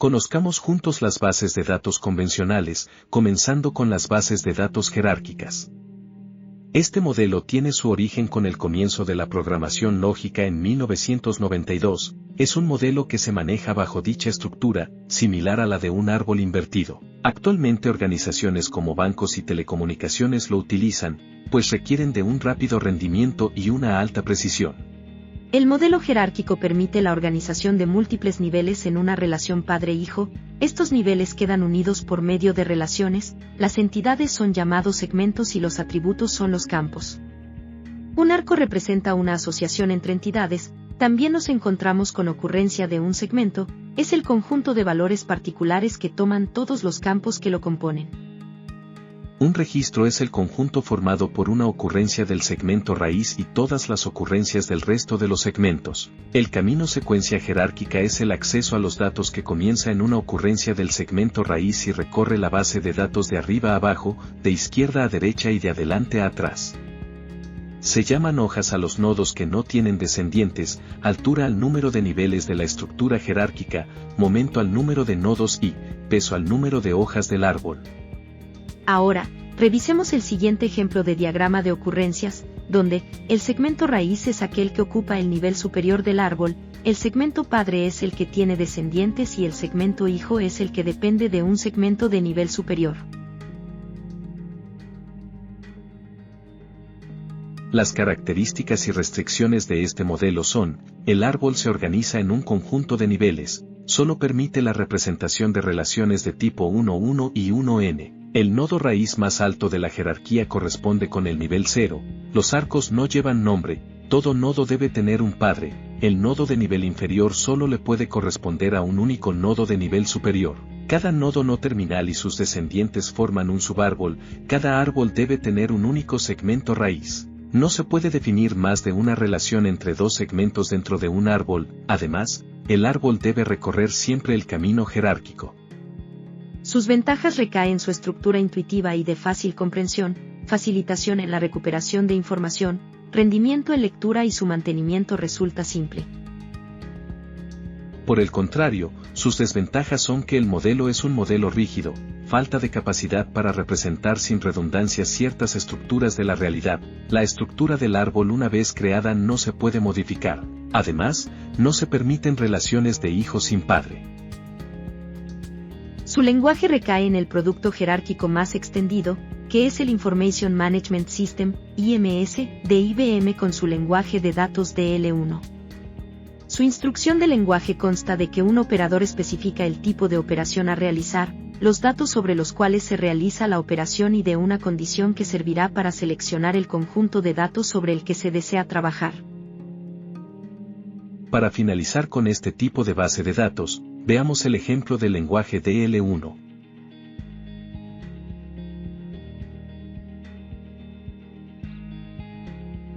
Conozcamos juntos las bases de datos convencionales, comenzando con las bases de datos jerárquicas. Este modelo tiene su origen con el comienzo de la programación lógica en 1992, es un modelo que se maneja bajo dicha estructura, similar a la de un árbol invertido. Actualmente organizaciones como bancos y telecomunicaciones lo utilizan, pues requieren de un rápido rendimiento y una alta precisión. El modelo jerárquico permite la organización de múltiples niveles en una relación padre-hijo. Estos niveles quedan unidos por medio de relaciones, las entidades son llamados segmentos y los atributos son los campos. Un arco representa una asociación entre entidades, también nos encontramos con ocurrencia de un segmento, es el conjunto de valores particulares que toman todos los campos que lo componen. Un registro es el conjunto formado por una ocurrencia del segmento raíz y todas las ocurrencias del resto de los segmentos. El camino secuencia jerárquica es el acceso a los datos que comienza en una ocurrencia del segmento raíz y recorre la base de datos de arriba a abajo, de izquierda a derecha y de adelante a atrás. Se llaman hojas a los nodos que no tienen descendientes, altura al número de niveles de la estructura jerárquica, momento al número de nodos y peso al número de hojas del árbol. Ahora, revisemos el siguiente ejemplo de diagrama de ocurrencias, donde el segmento raíz es aquel que ocupa el nivel superior del árbol, el segmento padre es el que tiene descendientes y el segmento hijo es el que depende de un segmento de nivel superior. Las características y restricciones de este modelo son: el árbol se organiza en un conjunto de niveles, solo permite la representación de relaciones de tipo 1-1 y 1n. El nodo raíz más alto de la jerarquía corresponde con el nivel 0, los arcos no llevan nombre, todo nodo debe tener un padre, el nodo de nivel inferior solo le puede corresponder a un único nodo de nivel superior. Cada nodo no terminal y sus descendientes forman un subárbol, cada árbol debe tener un único segmento raíz. No se puede definir más de una relación entre dos segmentos dentro de un árbol, además, el árbol debe recorrer siempre el camino jerárquico. Sus ventajas recaen en su estructura intuitiva y de fácil comprensión, facilitación en la recuperación de información, rendimiento en lectura y su mantenimiento resulta simple. Por el contrario, sus desventajas son que el modelo es un modelo rígido, falta de capacidad para representar sin redundancia ciertas estructuras de la realidad, la estructura del árbol una vez creada no se puede modificar, además, no se permiten relaciones de hijo sin padre. Su lenguaje recae en el producto jerárquico más extendido, que es el Information Management System, IMS, de IBM con su lenguaje de datos DL1. Su instrucción de lenguaje consta de que un operador especifica el tipo de operación a realizar, los datos sobre los cuales se realiza la operación y de una condición que servirá para seleccionar el conjunto de datos sobre el que se desea trabajar. Para finalizar con este tipo de base de datos, veamos el ejemplo del lenguaje DL1.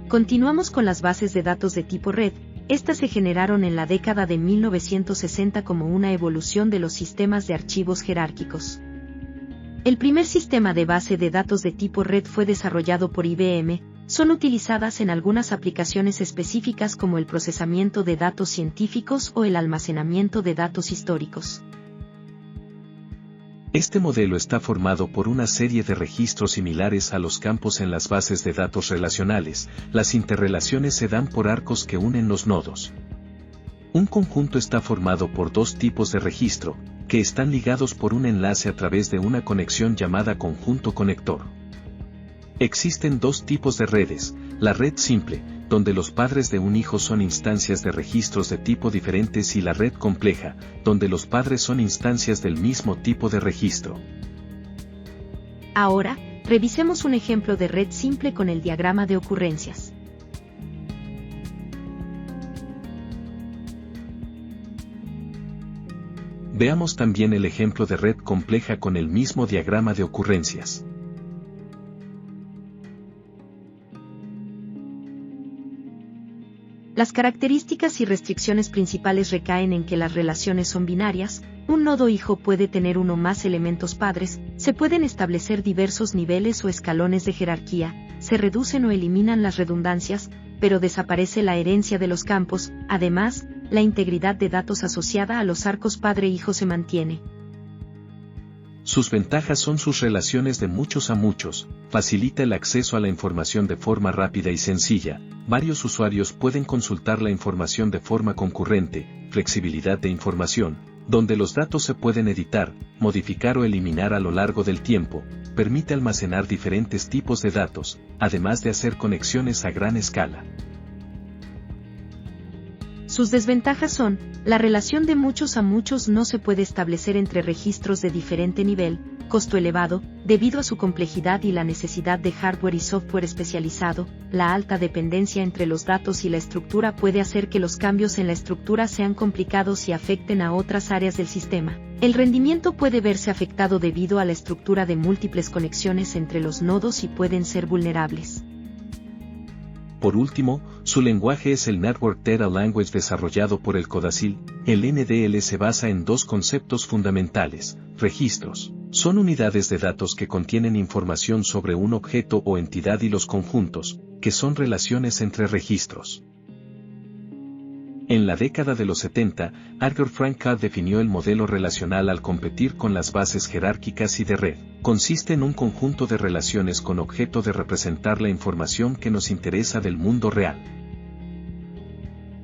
Continuamos con las bases de datos de tipo red. Estas se generaron en la década de 1960 como una evolución de los sistemas de archivos jerárquicos. El primer sistema de base de datos de tipo red fue desarrollado por IBM, son utilizadas en algunas aplicaciones específicas como el procesamiento de datos científicos o el almacenamiento de datos históricos. Este modelo está formado por una serie de registros similares a los campos en las bases de datos relacionales, las interrelaciones se dan por arcos que unen los nodos. Un conjunto está formado por dos tipos de registro, que están ligados por un enlace a través de una conexión llamada conjunto conector. Existen dos tipos de redes, la red simple, donde los padres de un hijo son instancias de registros de tipo diferentes y la red compleja, donde los padres son instancias del mismo tipo de registro. Ahora, revisemos un ejemplo de red simple con el diagrama de ocurrencias. Veamos también el ejemplo de red compleja con el mismo diagrama de ocurrencias. Las características y restricciones principales recaen en que las relaciones son binarias, un nodo hijo puede tener uno o más elementos padres, se pueden establecer diversos niveles o escalones de jerarquía, se reducen o eliminan las redundancias, pero desaparece la herencia de los campos, además, la integridad de datos asociada a los arcos padre-hijo se mantiene. Sus ventajas son sus relaciones de muchos a muchos, facilita el acceso a la información de forma rápida y sencilla, varios usuarios pueden consultar la información de forma concurrente, flexibilidad de información, donde los datos se pueden editar, modificar o eliminar a lo largo del tiempo, permite almacenar diferentes tipos de datos, además de hacer conexiones a gran escala. Sus desventajas son, la relación de muchos a muchos no se puede establecer entre registros de diferente nivel, costo elevado, debido a su complejidad y la necesidad de hardware y software especializado, la alta dependencia entre los datos y la estructura puede hacer que los cambios en la estructura sean complicados y afecten a otras áreas del sistema. El rendimiento puede verse afectado debido a la estructura de múltiples conexiones entre los nodos y pueden ser vulnerables. Por último, su lenguaje es el Network Data Language desarrollado por el Codacil. El NDL se basa en dos conceptos fundamentales: registros. Son unidades de datos que contienen información sobre un objeto o entidad, y los conjuntos, que son relaciones entre registros. En la década de los 70, Arthur Frank Codd definió el modelo relacional al competir con las bases jerárquicas y de red. Consiste en un conjunto de relaciones con objeto de representar la información que nos interesa del mundo real.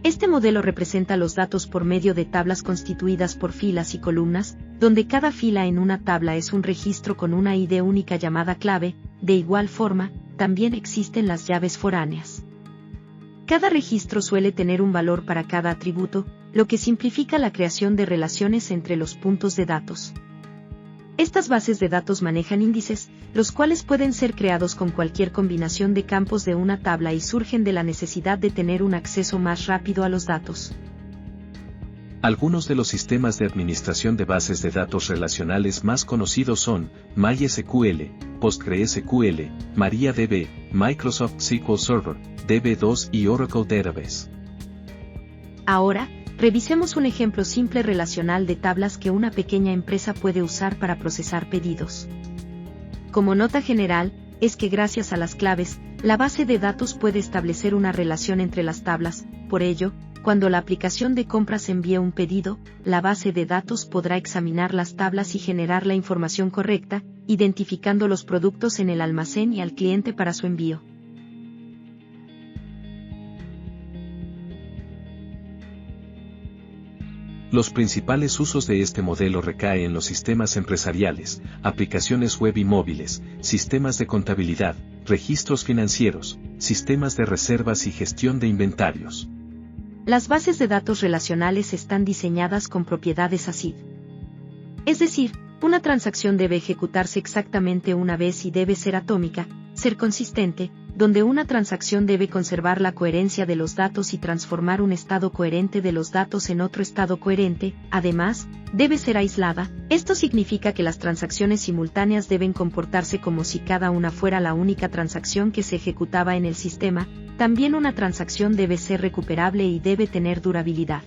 Este modelo representa los datos por medio de tablas constituidas por filas y columnas, donde cada fila en una tabla es un registro con una ID única llamada clave. De igual forma, también existen las llaves foráneas. Cada registro suele tener un valor para cada atributo, lo que simplifica la creación de relaciones entre los puntos de datos. Estas bases de datos manejan índices, los cuales pueden ser creados con cualquier combinación de campos de una tabla y surgen de la necesidad de tener un acceso más rápido a los datos. Algunos de los sistemas de administración de bases de datos relacionales más conocidos son MySQL, PostgreSQL, MariaDB, Microsoft SQL Server, DB2 y Oracle Database. Ahora, revisemos un ejemplo simple relacional de tablas que una pequeña empresa puede usar para procesar pedidos. Como nota general, es que gracias a las claves, la base de datos puede establecer una relación entre las tablas. Por ello, cuando la aplicación de compras envíe un pedido, la base de datos podrá examinar las tablas y generar la información correcta, identificando los productos en el almacén y al cliente para su envío. Los principales usos de este modelo recaen en los sistemas empresariales, aplicaciones web y móviles, sistemas de contabilidad, registros financieros, sistemas de reservas y gestión de inventarios. Las bases de datos relacionales están diseñadas con propiedades ACID. Es decir, una transacción debe ejecutarse exactamente una vez y debe ser atómica, ser consistente, donde una transacción debe conservar la coherencia de los datos y transformar un estado coherente de los datos en otro estado coherente. Además, debe ser aislada. Esto significa que las transacciones simultáneas deben comportarse como si cada una fuera la única transacción que se ejecutaba en el sistema. También una transacción debe ser recuperable y debe tener durabilidad.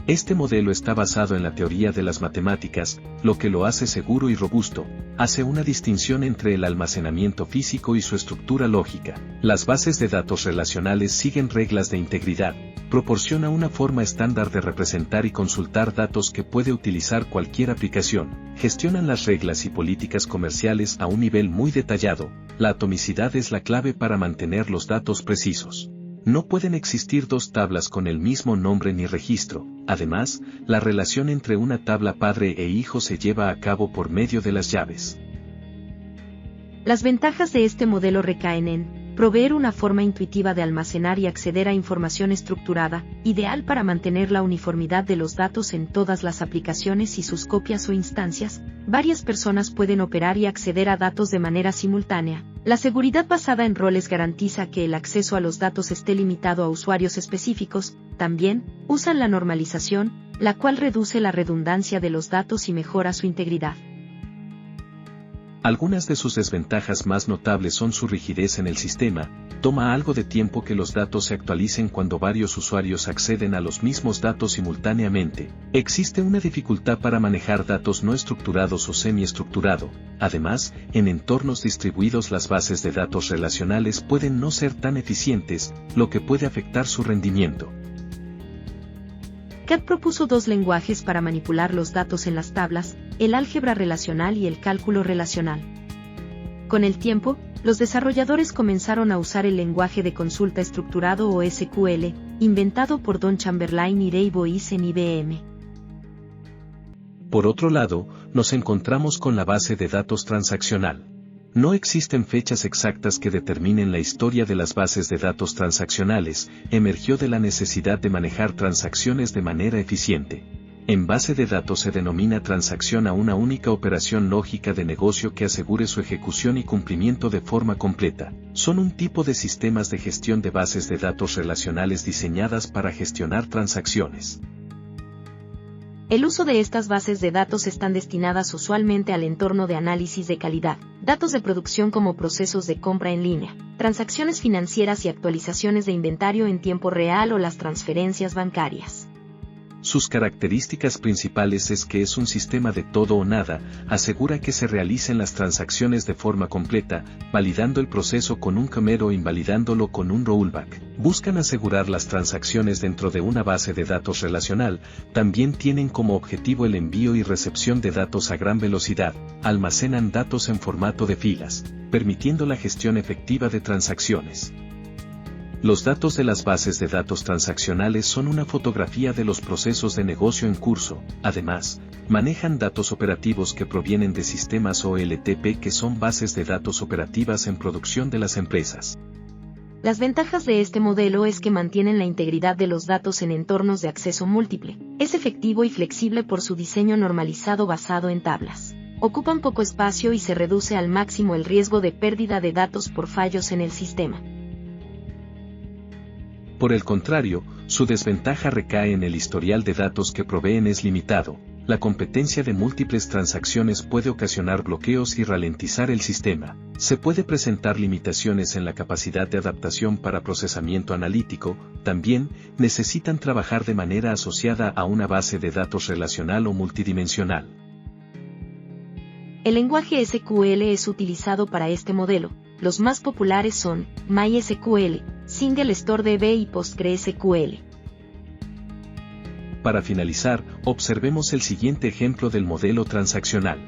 Este modelo está basado en la teoría de las matemáticas, lo que lo hace seguro y robusto. Hace una distinción entre el almacenamiento físico y su estructura lógica. Las bases de datos relacionales siguen reglas de integridad, proporciona una forma estándar de representar y consultar datos que puede utilizar cualquier aplicación, gestionan las reglas y políticas comerciales a un nivel muy detallado. La atomicidad es la clave para mantener los datos precisos. No pueden existir dos tablas con el mismo nombre ni registro. Además, la relación entre una tabla padre e hijo se lleva a cabo por medio de las llaves. Las ventajas de este modelo recaen en proveer una forma intuitiva de almacenar y acceder a información estructurada, ideal para mantener la uniformidad de los datos en todas las aplicaciones y sus copias o instancias. Varias personas pueden operar y acceder a datos de manera simultánea. La seguridad basada en roles garantiza que el acceso a los datos esté limitado a usuarios específicos. También, usan la normalización, la cual reduce la redundancia de los datos y mejora su integridad. Algunas de sus desventajas más notables son su rigidez en el sistema. Toma algo de tiempo que los datos se actualicen cuando varios usuarios acceden a los mismos datos simultáneamente. Existe una dificultad para manejar datos no estructurados o semi-estructurado. Además, en entornos distribuidos las bases de datos relacionales pueden no ser tan eficientes, lo que puede afectar su rendimiento. CAD propuso dos lenguajes para manipular los datos en las tablas, el álgebra relacional y el cálculo relacional. Con el tiempo, los desarrolladores comenzaron a usar el lenguaje de consulta estructurado o SQL, inventado por Don Chamberlain y Dave Boyce en IBM. Por otro lado, nos encontramos con la base de datos transaccional. No existen fechas exactas que determinen la historia de las bases de datos transaccionales, emergió de la necesidad de manejar transacciones de manera eficiente. En base de datos se denomina transacción a una única operación lógica de negocio que asegure su ejecución y cumplimiento de forma completa. Son un tipo de sistemas de gestión de bases de datos relacionales diseñadas para gestionar transacciones. El uso de estas bases de datos están destinadas usualmente al entorno de análisis de calidad, datos de producción como procesos de compra en línea, transacciones financieras y actualizaciones de inventario en tiempo real o las transferencias bancarias. Sus características principales es que es un sistema de todo o nada, asegura que se realicen las transacciones de forma completa, validando el proceso con un commit o invalidándolo con un rollback. Buscan asegurar las transacciones dentro de una base de datos relacional, también tienen como objetivo el envío y recepción de datos a gran velocidad, almacenan datos en formato de filas, permitiendo la gestión efectiva de transacciones. Los datos de las bases de datos transaccionales son una fotografía de los procesos de negocio en curso. Además, manejan datos operativos que provienen de sistemas OLTP que son bases de datos operativas en producción de las empresas. Las ventajas de este modelo es que mantienen la integridad de los datos en entornos de acceso múltiple, es efectivo y flexible por su diseño normalizado basado en tablas. Ocupan poco espacio y se reduce al máximo el riesgo de pérdida de datos por fallos en el sistema. Por el contrario, su desventaja recae en el historial de datos que proveen es limitado. La competencia de múltiples transacciones puede ocasionar bloqueos y ralentizar el sistema. Se puede presentar limitaciones en la capacidad de adaptación para procesamiento analítico. También, necesitan trabajar de manera asociada a una base de datos relacional o multidimensional. El lenguaje SQL es utilizado para este modelo. Los más populares son MySQL, Single Store DB y PostgreSQL. Para finalizar, observemos el siguiente ejemplo del modelo transaccional.